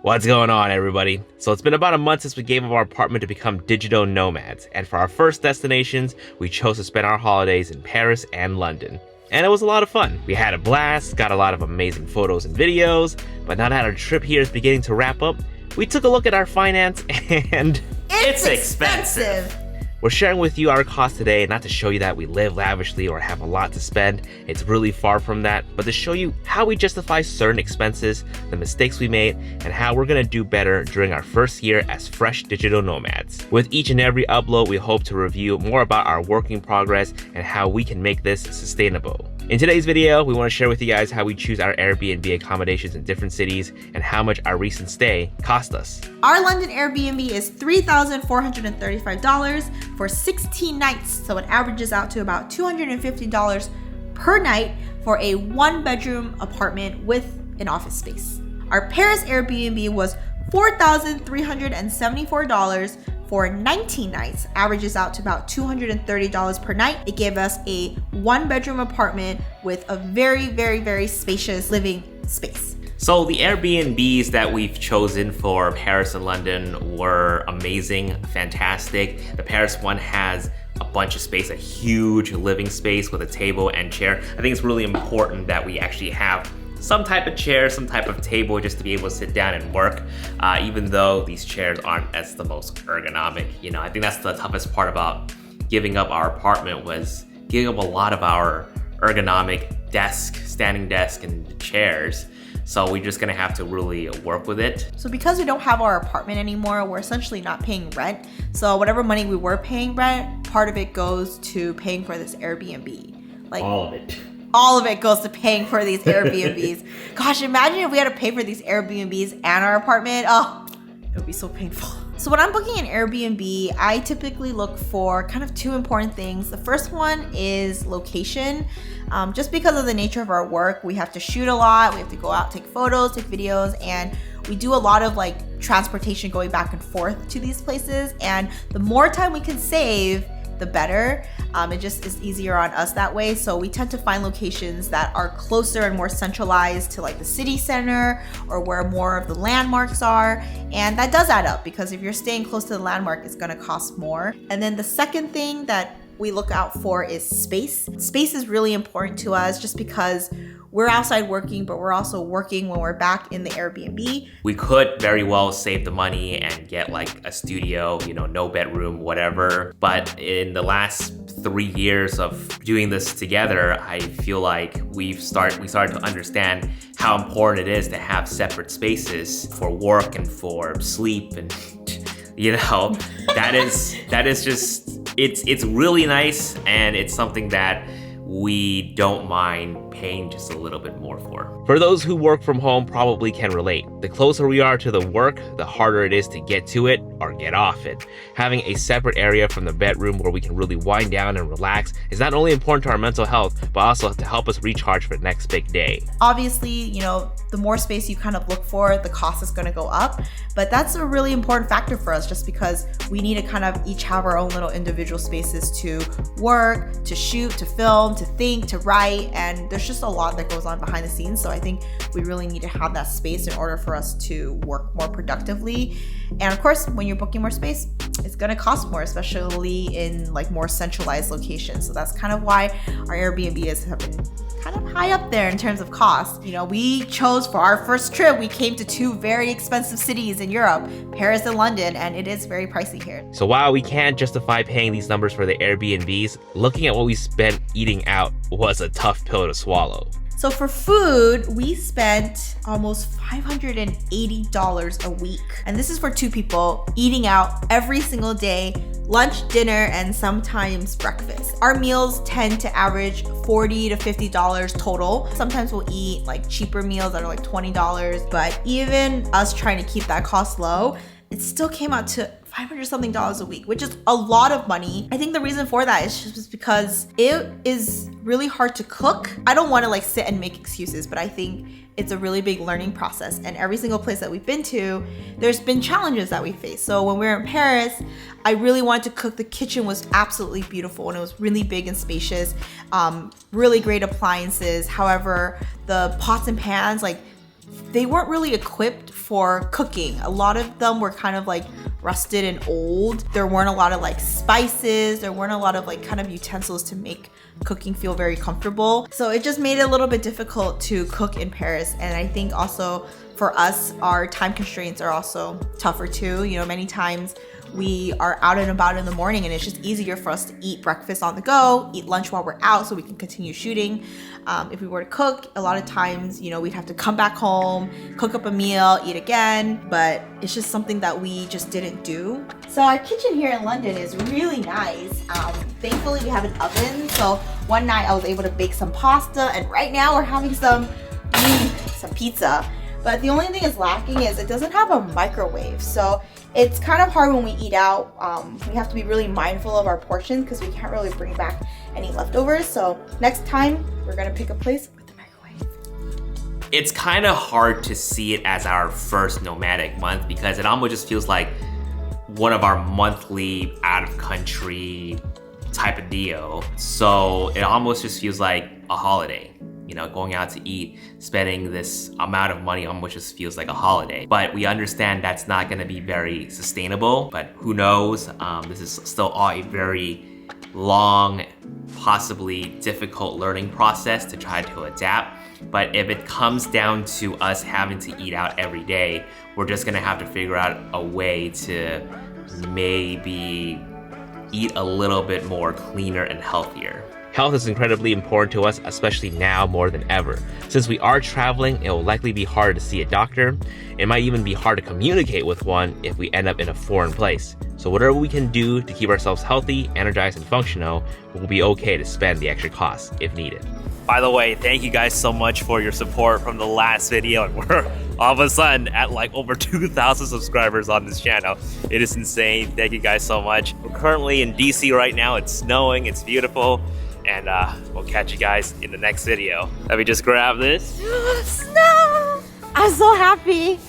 What's going on, everybody? So it's been about a month since we gave up our apartment to become digital nomads, and for our first destinations, we chose to spend our holidays in Paris and London. And it was a lot of fun. We had a blast, got a lot of amazing photos and videos, but now that our trip here is beginning to wrap up, we took a look at our finance and it's expensive. We're sharing with you our costs today, not to show you that we live lavishly or have a lot to spend. It's really far from that, but to show you how we justify certain expenses, the mistakes we made, and how we're gonna do better during our first year as fresh digital nomads. With each and every upload, we hope to review more about our working progress and how we can make this sustainable. In today's video, we want to share with you guys how we choose our Airbnb accommodations in different cities and how much our recent stay cost us. Our London Airbnb is $3,435 for 16 nights, so it averages out to about $250 per night for a one-bedroom apartment with an office space. Our Paris Airbnb was $4,374 for 19 nights, averages out to about $230 per night. It gave us a one-bedroom apartment with a very, very, very spacious living space. So the Airbnbs that we've chosen for Paris and London were amazing, fantastic. The Paris one has a bunch of space, a huge living space with a table and chair. I think it's really important that we actually have some type of chair, some type of table just to be able to sit down and work, even though these chairs aren't as the most ergonomic. You know, I think that's the toughest part about giving up our apartment, was giving up a lot of our ergonomic desk, standing desk and chairs. So we're just gonna have to really work with it. So because we don't have our apartment anymore, we're essentially not paying rent. So whatever money we were paying rent, part of it goes to paying for this Airbnb. Like all of it. All of it goes to paying for these Airbnbs. Gosh, imagine if we had to pay for these Airbnbs and our apartment. Oh, it would be so painful. So when I'm booking an Airbnb, I typically look for kind of two important things. The first one is location. Just because of the nature of our work, we have to shoot a lot. We have to go out, take photos, take videos, and we do a lot of like transportation going back and forth to these places. And the more time we can save, the better. It just is easier on us that way. So we tend to find locations that are closer and more centralized to like the city center or where more of the landmarks are. And that does add up, because if you're staying close to the landmark, it's gonna cost more. And then the second thing that we look out for is space. Space is really important to us just because we're outside working, but we're also working when we're back in the Airbnb. We could very well save the money and get like a studio, you know, no bedroom, whatever. But in the last 3 years of doing this together, I feel like we started to understand how important it is to have separate spaces for work and for sleep, and you know, that is just, it's really nice, and it's something that we don't mind paying just a little bit more for. For those who work from home probably can relate. The closer we are to the work, the harder it is to get to it or get off it. Having a separate area from the bedroom where we can really wind down and relax is not only important to our mental health, but also to help us recharge for the next big day. Obviously, you know, the more space you kind of look for, the cost is going to go up. But that's a really important factor for us, just because we need to kind of each have our own little individual spaces to work, to shoot, to film, to think, to write. And there's just a lot that goes on behind the scenes. So I think we really need to have that space in order for us to work more productively. And of course, when you're booking more space, it's going to cost more, especially in like more centralized locations. So that's kind of why our Airbnbs have been kind of high up there in terms of cost. You know, we chose for our first trip, we came to two very expensive cities in Europe, Paris and London, and it is very pricey here. So while we can't justify paying these numbers for the Airbnbs, looking at what we spent eating out was a tough pill to swallow. So for food, we spent almost $580 a week. And this is for two people eating out every single day, lunch, dinner, and sometimes breakfast. Our meals tend to average $40 to $50 total. Sometimes we'll eat like cheaper meals that are like $20, but even us trying to keep that cost low, it still came out to $500 something a week, which is a lot of money. I think the reason for that is just because it is really hard to cook. I don't want to like sit and make excuses, but I think it's a really big learning process. And every single place that we've been to, there's been challenges that we face. So when we were in Paris, I really wanted to cook. The kitchen was absolutely beautiful and it was really big and spacious, really great appliances. However, the pots and pans, like they weren't really equipped for cooking. A lot of them were kind of like rusted and old. There weren't a lot of like spices. There weren't a lot of like kind of utensils to make cooking feel very comfortable. So it just made it a little bit difficult to cook in Paris. And I think also for us, our time constraints are also tougher too. You know, many times we are out and about in the morning and it's just easier for us to eat breakfast on the go, eat lunch while we're out so we can continue shooting. If we were to cook, a lot of times, you know, we'd have to come back home, cook up a meal, eat again, but it's just something that we just didn't do. So our kitchen here in London is really nice. Thankfully we have an oven, so one night I was able to bake some pasta, and right now we're having some pizza. But the only thing is lacking is it doesn't have a microwave. So it's kind of hard when we eat out. We have to be really mindful of our portions because we can't really bring back any leftovers. So next time we're gonna pick a place with a microwave. It's kind of hard to see it as our first nomadic month because it almost just feels like one of our monthly out of country type of deal. So it almost just feels like a holiday. You know, going out to eat, spending this amount of money almost just feels like a holiday. But we understand that's not gonna be very sustainable, but who knows? This is still all a very long, possibly difficult learning process to try to adapt. But if it comes down to us having to eat out every day, we're just gonna have to figure out a way to maybe eat a little bit more cleaner and healthier. Health is incredibly important to us, especially now more than ever. Since we are traveling, it will likely be hard to see a doctor. It might even be hard to communicate with one if we end up in a foreign place. So whatever we can do to keep ourselves healthy, energized, and functional, will be okay to spend the extra costs if needed. By the way, thank you guys so much for your support from the last video. And we're all of a sudden at like over 2,000 subscribers on this channel. It is insane. Thank you guys so much. We're currently in DC right now. It's snowing, it's beautiful. And we'll catch you guys in the next video. Let me just grab this. Snow! I'm so happy.